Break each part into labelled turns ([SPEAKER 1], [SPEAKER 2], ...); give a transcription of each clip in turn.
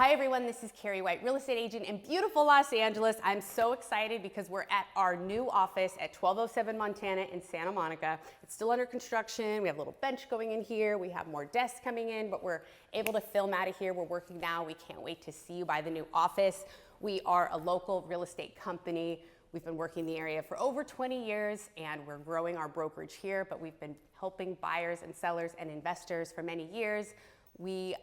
[SPEAKER 1] Hi everyone, this is Keri White, real estate agent in beautiful Los Angeles. I'm so excited because we're at our new office at 1207 Montana in Santa Monica. It's still under construction. We have a little bench going in here. We have more desks coming in, but we're able to film out of here. We're working now. We can't wait to see you by the new office. We are a local real estate company. We've been working in the area for over 20 years and we're growing our brokerage here, but we've been helping buyers and sellers and investors for many years. We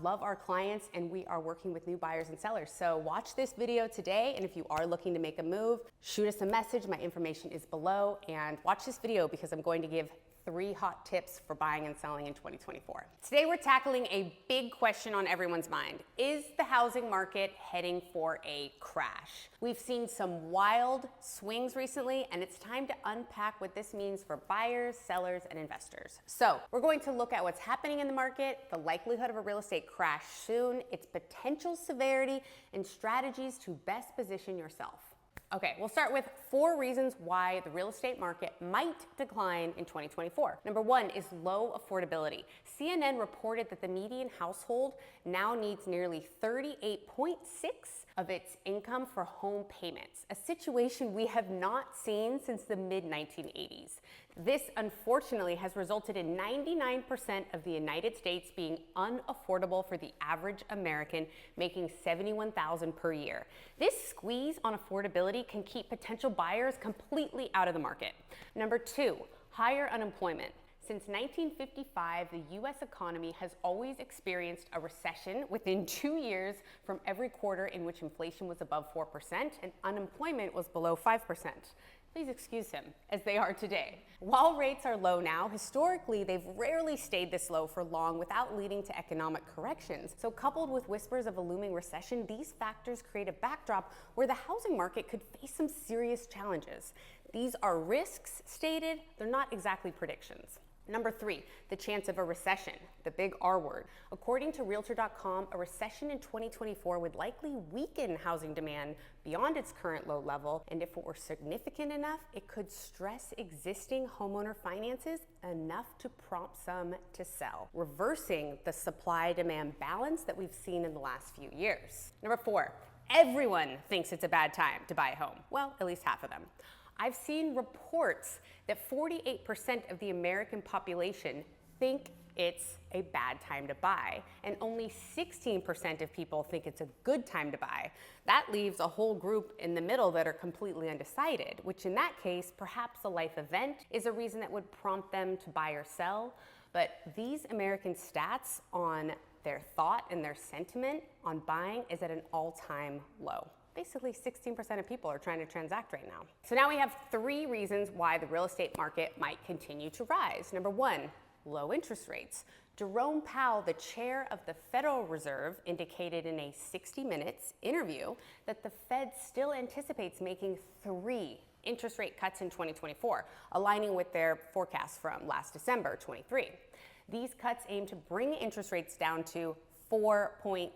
[SPEAKER 1] love our clients and we are working with new buyers and sellers. So watch this video today, and if you are looking to make a move, shoot us a message. My information is below, and watch this video because I'm going to give 3 hot tips for buying and selling in 2024. Today we're tackling a big question on everyone's mind. Is the housing market heading for a crash? We've seen some wild swings recently, and it's time to unpack what this means for buyers, sellers, and investors. So we're going to look at what's happening in the market, the likelihood of a real estate crash soon, its potential severity, and strategies to best position yourself. Okay, we'll start with 4 reasons why the real estate market might decline in 2024. Number 1 is low affordability. CNN reported that the median household now needs nearly 38.6 of its income for home payments, a situation we have not seen since the mid-1980s. This, unfortunately, has resulted in 99% of the United States being unaffordable for the average American, making $71,000 per year. This squeeze on affordability can keep potential buyers completely out of the market. Number 2, higher unemployment. Since 1955, the U.S. economy has always experienced a recession within 2 years from every quarter in which inflation was above 4% and unemployment was below 5%. Please excuse him, as they are today. While rates are low now, historically, they've rarely stayed this low for long without leading to economic corrections. So coupled with whispers of a looming recession, these factors create a backdrop where the housing market could face some serious challenges. These are risks stated, they're not exactly predictions. Number 3, the chance of a recession, the big R word. According to Realtor.com, a recession in 2024 would likely weaken housing demand beyond its current low level, and if it were significant enough, it could stress existing homeowner finances enough to prompt some to sell, reversing the supply-demand balance that we've seen in the last few years. Number 4, everyone thinks it's a bad time to buy a home. Well, at least half of them. I've seen reports that 48% of the American population think it's a bad time to buy, and only 16% of people think it's a good time to buy. That leaves a whole group in the middle that are completely undecided, which in that case, perhaps a life event is a reason that would prompt them to buy or sell. But these American stats on their thought and their sentiment on buying is at an all-time low. Basically, 16% of people are trying to transact right now. So now we have 3 reasons why the real estate market might continue to rise. Number 1, low interest rates. Jerome Powell, the chair of the Federal Reserve, indicated in a 60 Minutes interview that the Fed still anticipates making 3 interest rate cuts in 2024, aligning with their forecast from last December 23. These cuts aim to bring interest rates down to 4.6%.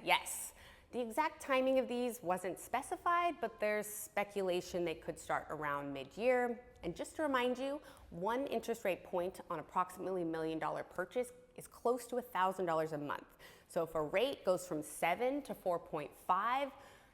[SPEAKER 1] Yes. The exact timing of these wasn't specified, but there's speculation they could start around mid-year. And just to remind you, 1 interest rate point on approximately $1 million purchase is close to $1,000 a month. So if a rate goes from 7 to 4.5,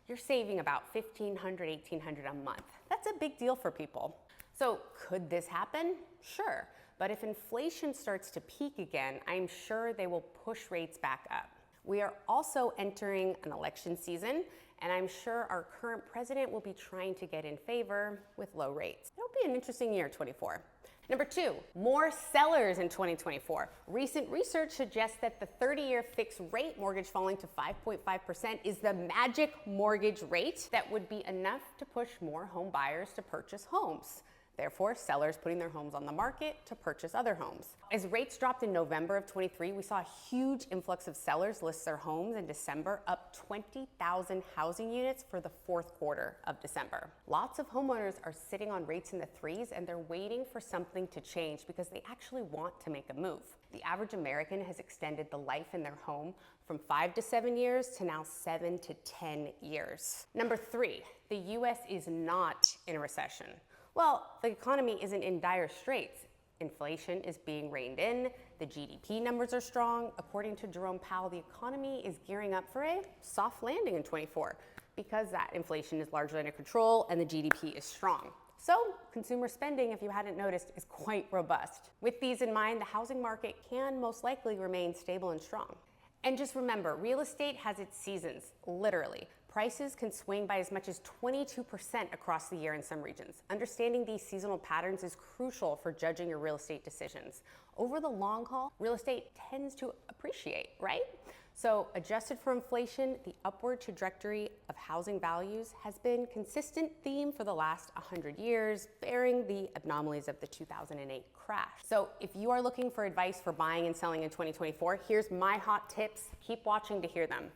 [SPEAKER 1] you're saving about $1,500, $1,800 a month. That's a big deal for people. So could this happen? Sure. But if inflation starts to peak again, I'm sure they will push rates back up. We are also entering an election season, and I'm sure our current president will be trying to get in favor with low rates. It'll be an interesting year, 24. Number 2, more sellers in 2024. Recent research suggests that the 30-year fixed rate mortgage falling to 5.5% is the magic mortgage rate that would be enough to push more home buyers to purchase homes. Therefore, sellers putting their homes on the market to purchase other homes. As rates dropped in November of 23, we saw a huge influx of sellers list their homes in December, up 20,000 housing units for the 4th quarter of December. Lots of homeowners are sitting on rates in the 3s, and they're waiting for something to change because they actually want to make a move. The average American has extended the life in their home from 5 to 7 years to now 7 to 10 years. Number 3, the U.S. is not in a recession. Well, the economy isn't in dire straits. Inflation is being reined in, the GDP numbers are strong. According to Jerome Powell, the economy is gearing up for a soft landing in 24 because that inflation is largely under control and the GDP is strong. So consumer spending, if you hadn't noticed, is quite robust. With these in mind, the housing market can most likely remain stable and strong. And just remember, real estate has its seasons, literally. Prices can swing by as much as 22% across the year in some regions. Understanding these seasonal patterns is crucial for judging your real estate decisions. Over the long haul, real estate tends to appreciate, right? So adjusted for inflation, the upward trajectory of housing values has been a consistent theme for the last 100 years, bearing the anomalies of the 2008 crash. So if you are looking for advice for buying and selling in 2024, here's my hot tips. Keep watching to hear them.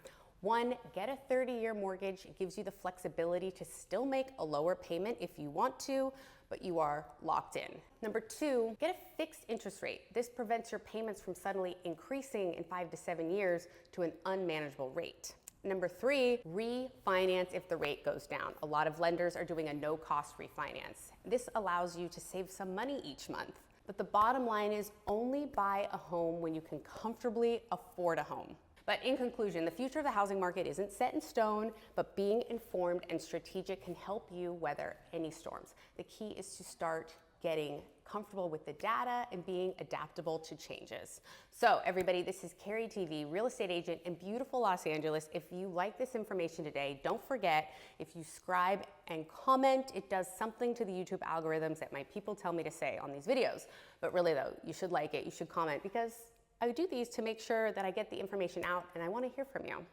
[SPEAKER 1] 1, get a 30-year mortgage. It gives you the flexibility to still make a lower payment if you want to, but you are locked in. Number 2, get a fixed interest rate. This prevents your payments from suddenly increasing in 5 to 7 years to an unmanageable rate. Number 3, refinance if the rate goes down. A lot of lenders are doing a no-cost refinance. This allows you to save some money each month. But the bottom line is only buy a home when you can comfortably afford a home. But in conclusion, the future of the housing market isn't set in stone, but being informed and strategic can help you weather any storms. The key is to start getting comfortable with the data and being adaptable to changes. So everybody, this is Keri TV, real estate agent in beautiful Los Angeles. If you like this information today, don't forget, if you subscribe and comment, it does something to the YouTube algorithms that my people tell me to say on these videos. But really though, you should like it, you should comment, because I do these to make sure that I get the information out and I want to hear from you.